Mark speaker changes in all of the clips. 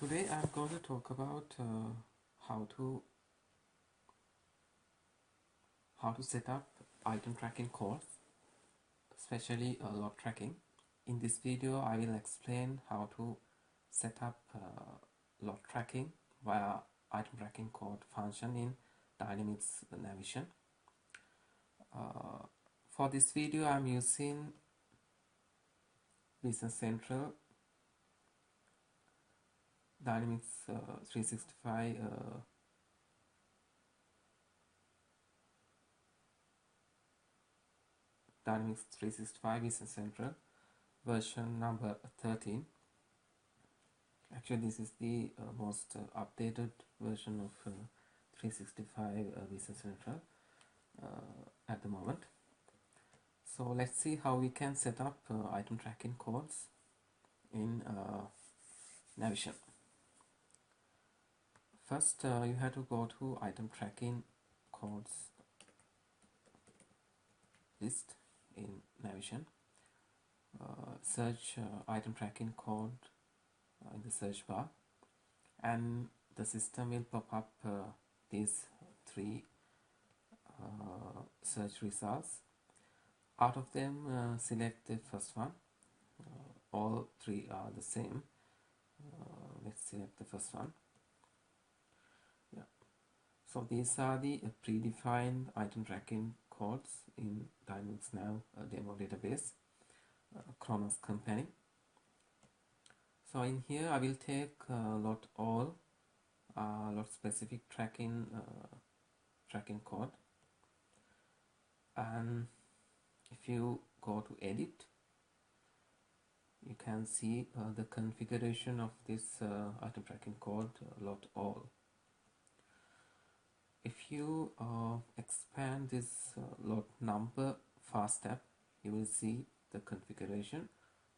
Speaker 1: Today I'm going to talk about how to set up item tracking calls, especially lot tracking. In this video, I will explain how to set up lot tracking via item tracking code function in Dynamics Nav. For this video, I'm using Business Central Dynamics 365 Dynamics 365 Business Central version number 13. Actually, this is the most updated version of 365 Business Central at the moment. So let's see how we can set up item tracking codes in Navision. First, you have to go to item tracking codes list in Navision. Search item tracking code in the search bar, and the system will pop up these three search results. Out of them, select the first one. All three are the same. Let's select the first one. Yeah. So these are the predefined item tracking codes in Dynamics Nav demo database, Kronos company. So in here I will take lot all, lot specific tracking code, and if you go to edit, you can see the configuration of this item tracking code lot all. If you expand this lot number fast tab, you will see the configuration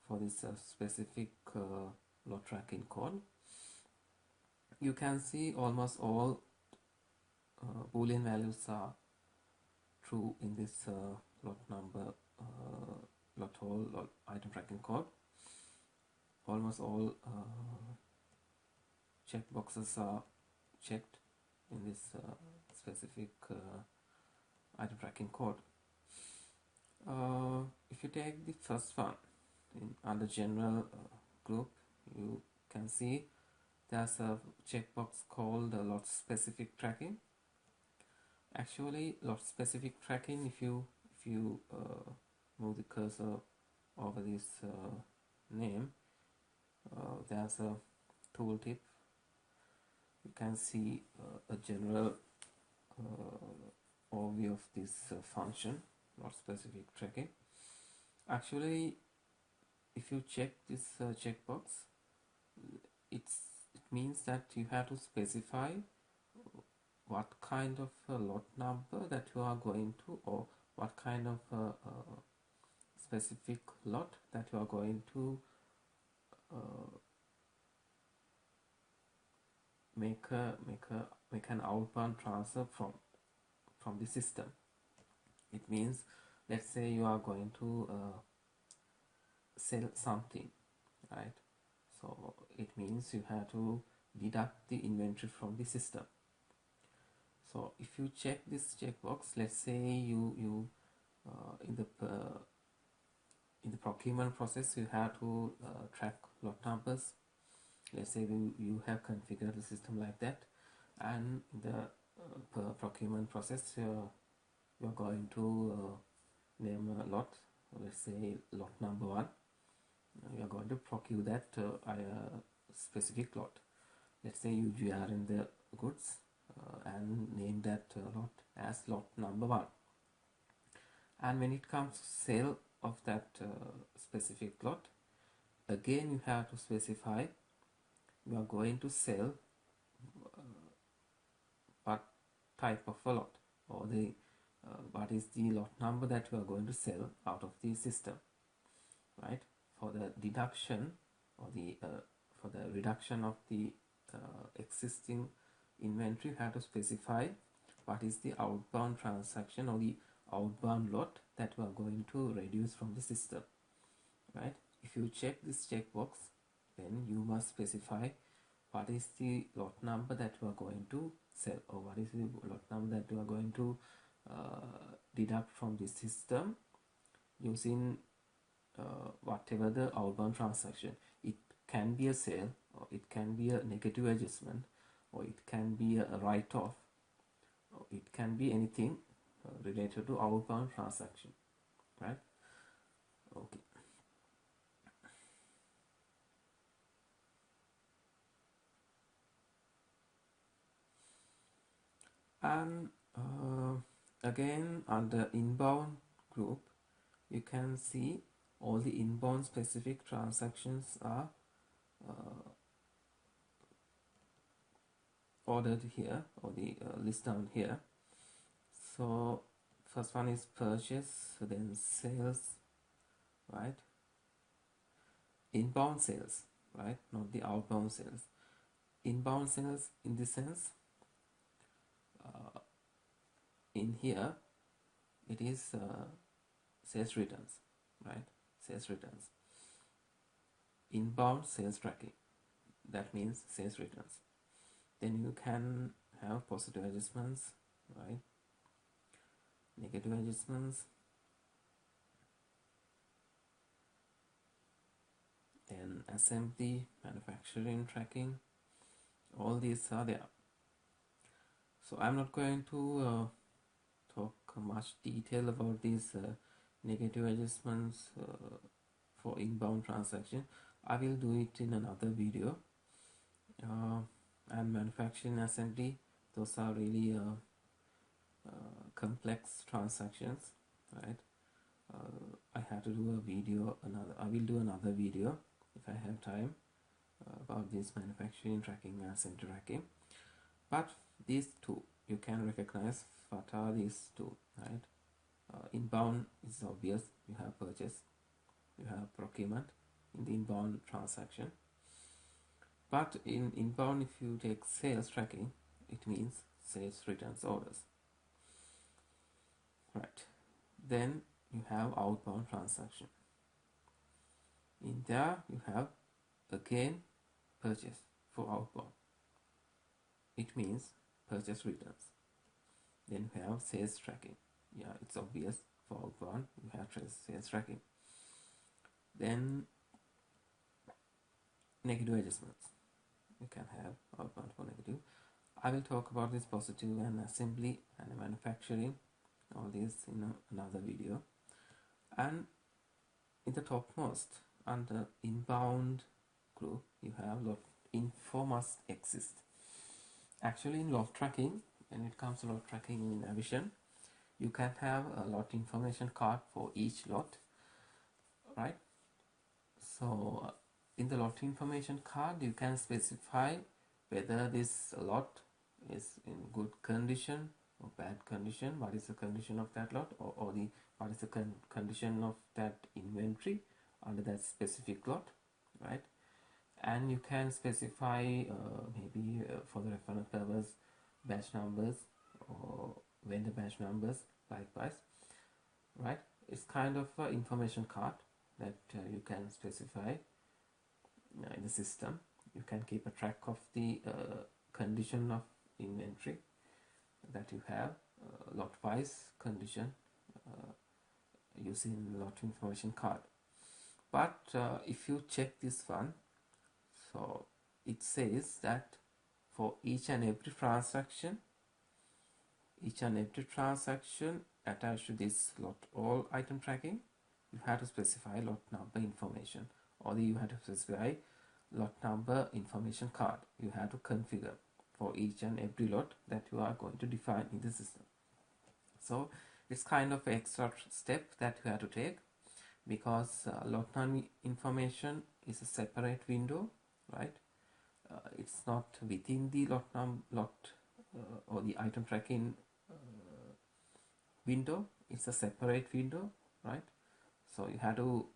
Speaker 1: for this specific lot tracking code. You can see almost all boolean values are true in this lot number lot all lot item tracking code. Almost all checkboxes are checked in this specific item tracking code. If you take the first one under general group, you can see there's a checkbox called lot specific tracking. Actually, lot specific tracking, if you move the cursor over this name, there's a tooltip. You can see a general overview of this function, lot specific tracking. Actually, if you check this checkbox, it means that you have to specify what kind of lot number that you are going to, or what kind of specific lot that you are going to make an outbound transfer from the system. It means, let's say you are going to sell something, right? So it means you have to deduct the inventory from the system. So if you check this checkbox, let's say you in the procurement process, you have to track lot numbers. Let's say you have configured the system like that, and in the procurement process, you're going to name a lot. Let's say lot number 1. You are going to procure that specific lot. Let's say you are in the goods and name that lot as lot number 1. And when it comes to sale of that specific lot, again you have to specify you are going to sell what type of a lot, or the what is the lot number that you are going to sell out of the system, right? For the deduction or the for the reduction of the existing inventory, you have to specify what is the outbound transaction or the outbound lot that you are going to reduce from the system, right? If you check this checkbox, then you must specify what is the lot number that you are going to sell, or what is the lot number that you are going to deduct from the system using whatever the outbound transaction. It can be a sale, or it can be a negative adjustment, or it can be a write-off, or it can be anything related to outbound transaction, right? Okay. And again, under inbound group, you can see all the inbound specific transactions are ordered here, or the list down here. So first one is purchase, then sales, right? Inbound sales, right? Not the outbound sales. Inbound sales in this sense, in here it is sales returns, right? Sales returns. Inbound sales tracking, that means sales returns. Then you can have positive adjustments, right? Negative adjustments, then assembly, manufacturing tracking, all these are there. So I'm not going to talk much detail about these negative adjustments for inbound transaction. I will do it in another video. And manufacturing assembly, those are really complex transactions, right? I have to do a video, I will do another video if I have time about this manufacturing tracking and assembly tracking. But these two, you can recognize what are these two, right? Inbound is obvious, you have purchase, you have procurement in the inbound transaction. But in inbound, if you take sales tracking, it means sales returns orders, right? Then you have outbound transaction. In there you have again purchase for outbound, it means purchase returns. Then you have sales tracking, yeah, it's obvious, for outbound you have sales tracking. Then negative adjustments, you can have outbound for negative. I will talk about this positive and assembly and manufacturing, all this in another video. And in the topmost, under inbound group, you have lot info must exist. Actually, in lot tracking, when it comes to lot tracking in Navision, you can have a lot information card for each lot, right? So in the lot information card, you can specify whether this lot is in good condition or bad condition, what is the condition of that lot, or what is the condition of that inventory under that specific lot, right? And you can specify maybe for the reference purpose batch numbers or vendor batch numbers, likewise, right? It's kind of an information card that you can specify in the system. You can keep a track of the condition of inventory that you have, lot wise condition using lot information card. But if you check this one, so it says that for each and every transaction attached to this lot all item tracking, you have to specify lot number information, or you have to specify lot number information card. You have to configure for each and every lot that you are going to define in the system. So it's kind of an extra step that you have to take, because lot number information is a separate window, right? It's not within the or the item tracking window. It's a separate window, right? So you have to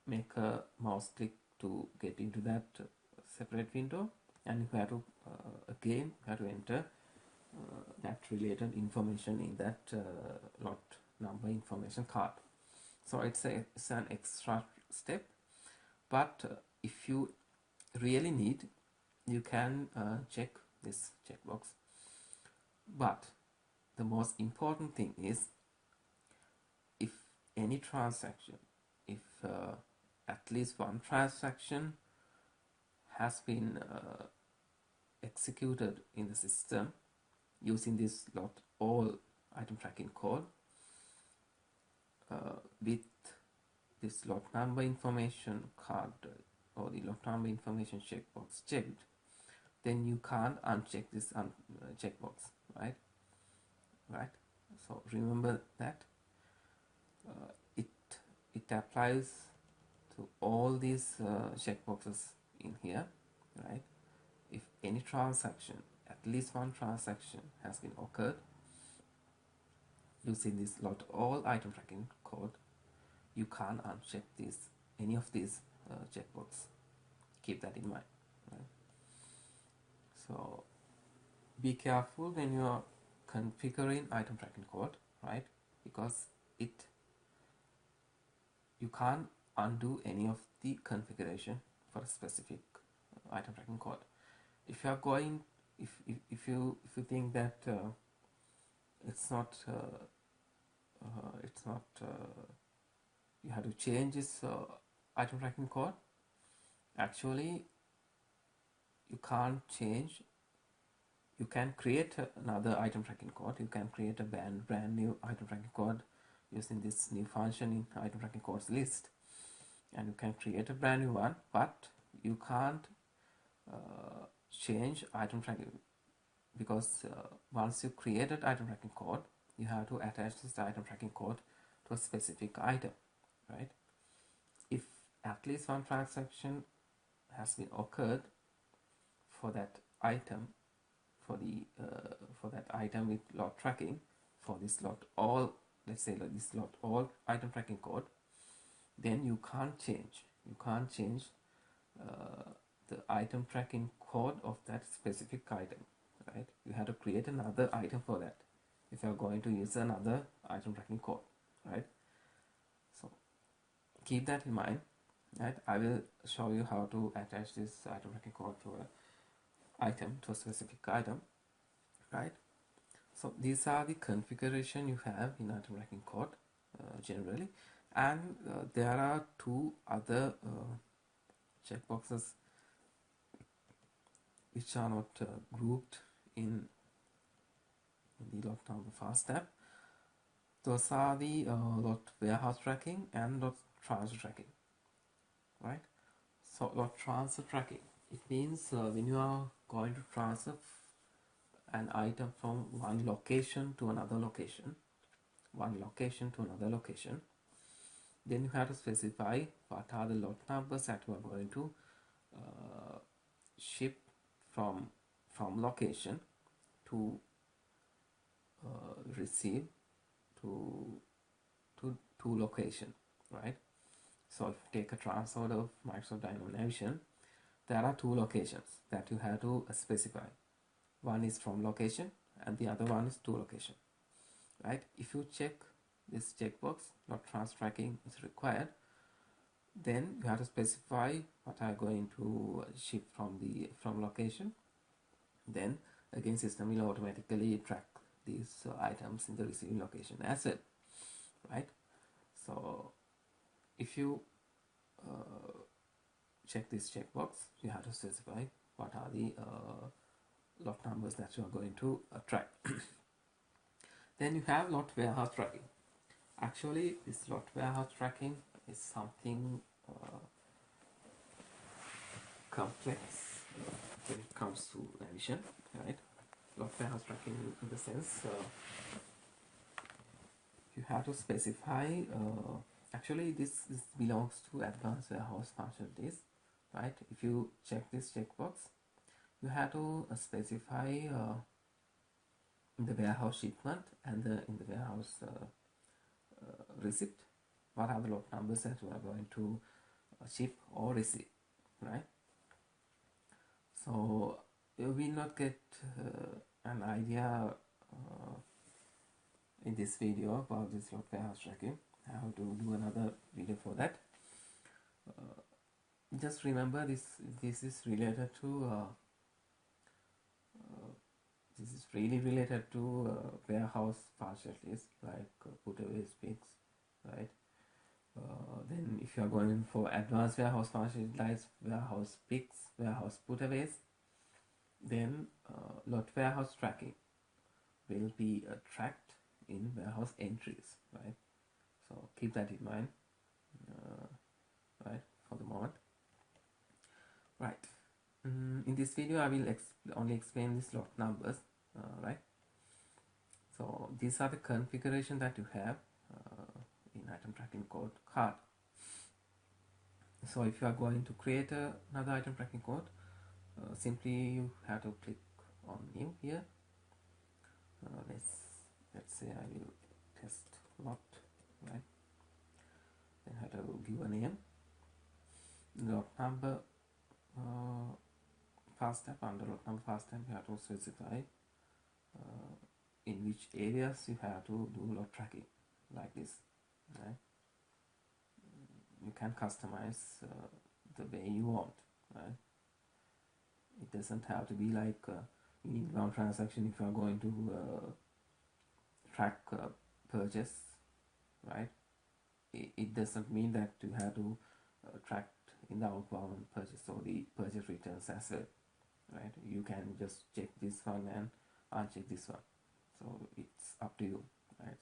Speaker 1: make a mouse click to get into that separate window, and you have to again enter that related information in that lot number information card. So it's an extra step, but if you really need, you can check this checkbox. But the most important thing is, if any transaction, if at least one transaction has been executed in the system using this lot all item tracking code with this lot number information card or the lot number information checkbox checked, then you can't uncheck this checkbox, right? So remember that it applies to all these checkboxes in here, right? If any transaction, at least one transaction has been occurred using this lot all item tracking code, you can't uncheck this any of these checkbox. Keep that in mind, right? So be careful when you are configuring item tracking code, right? Because you can't undo any of the configuration for a specific item tracking code. If you are going, if you think that it's not you have to change this item tracking code, actually you can't change. You can create another item tracking code. You can create a brand new item tracking code using this new function in item tracking codes list, and you can create a brand new one, but you can't change item tracking, because once you created item tracking code, you have to attach this item tracking code to a specific item, right? If at least one transaction has been occurred for that item, for that item with lot tracking, for this lot all, let's say like this lot all item tracking code, then you can't change the item tracking code of that specific item, right? You have to create another item for that if you are going to use another item tracking code, right? So keep that in mind, right? I will show you how to attach this item tracking code to a specific item, right? So these are the configuration you have in item tracking code generally, and there are two other checkboxes which are not grouped in the lot number fast tab. Those are the lot warehouse tracking and lot transfer tracking, right? So lot transfer tracking, it means when you are going to transfer an item from one location to another location, then you have to specify what are the lot numbers that you are going to ship from location to receive to location, right? So if you take a transfer of Microsoft Dynamics Navigation, there are two locations that you have to specify. One is from location and the other one is to location, right? If you check this checkbox, lot transfer tracking is required, then you have to specify what are going to ship from location. Then again, system will automatically track these items in the receiving location as well, right? So if you check this checkbox, you have to specify what are the lot numbers that you are going to track. Then you have lot warehouse tracking. Actually, this lot warehouse tracking is something complex when it comes to Navision, right? Lot warehouse tracking in the sense you have to specify. Actually, this belongs to advanced warehouse functionalities, right? If you check this checkbox, you have to specify in the warehouse shipment and in the warehouse receipt what are the lot numbers that you are going to ship or receive, right? So you will not get an idea in this video about this lot warehouse tracking. I have to do another video for that. just remember this is related to this is really related to warehouse partial list, like putaways pigs, right? Then if you are going for advanced warehouse partial lists, warehouse picks, warehouse putaways, then lot warehouse tracking will be tracked in warehouse entries, right? So keep that in mind, right, for the moment. Right. In this video, I will only explain these lot numbers, right? So these are the configuration that you have in item tracking code card. So if you are going to create another item tracking code, simply you have to click on new here. Let's say I will test lot, right? Then I have to give a name, lot number, fast step. Under lot number fast step, you have to specify in which areas you have to do lot tracking, like this, right? You can customize the way you want, right? It doesn't have to be like in inbound transaction. If you are going to track purchase, right, it doesn't mean that you have to track in the outbound purchase or the purchase returns as well, right? You can just check this one and uncheck this one, so it's up to you, right?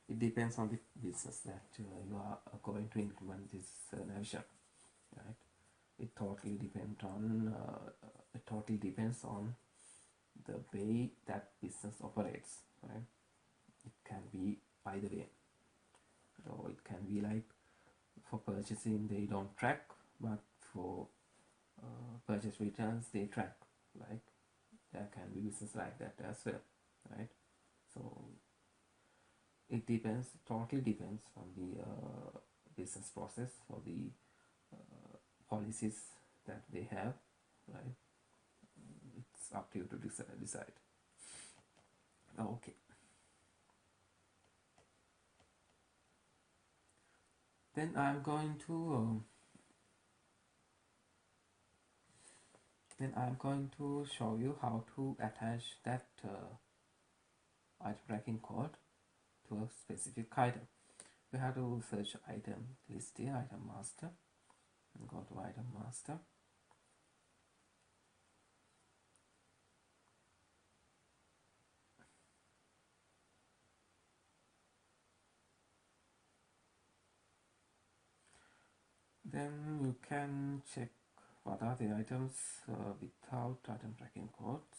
Speaker 1: It depends on the business that you are going to implement this navigation, right? It totally depends on the way that business operates, right? It can be either way. So it can be like for purchasing they don't track, but for purchase returns they track. Like there can be business like that as well, right? So it totally depends on the business process or the policies that they have, right? It's up to you to decide. Okay. Then I'm going to show you how to attach that item tracking code to a specific item. You have to search item list here, item master, and go to item master. Then you can check what are the items without item tracking codes.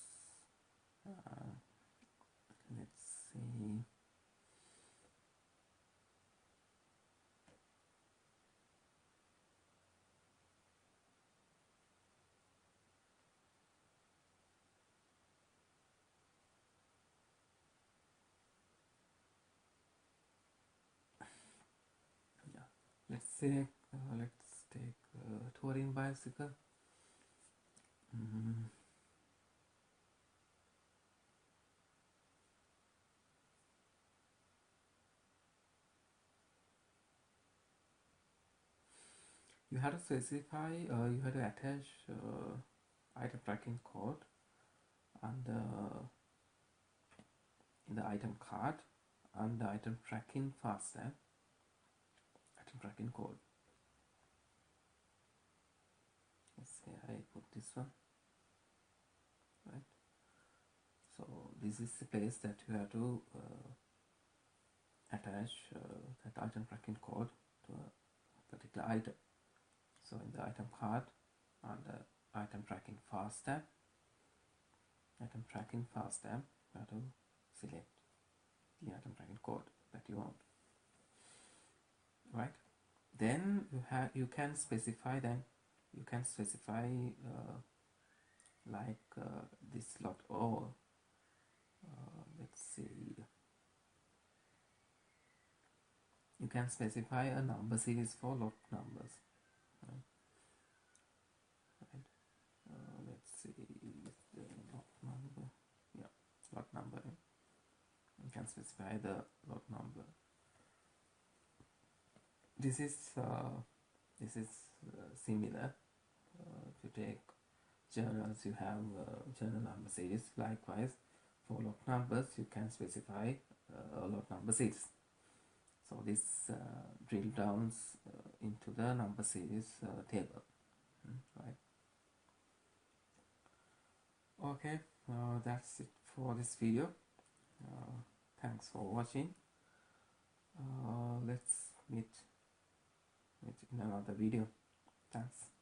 Speaker 1: Let's see. Yeah, let's say let's take touring bicycle. You have to specify, you have to attach item tracking code under in the item card under item tracking fast tab, item tracking code. Let's say I put this one, right? So this is the place that you have to attach that item tracking code to a particular item. So in the item card under item tracking fast tab, you have to select the item tracking code that you want, right? Then you can specify like this lot, or let's see, you can specify a number series for lot numbers, right? Let's see the lot number, yeah, lot number. You can specify the lot number. This is this is similar. If you take journals, you have journal number series. Likewise, for lot numbers, you can specify lot number series. So this drill downs into the number series table, right? Okay, that's it for this video. Thanks for watching. Let's meet in another video. Thanks.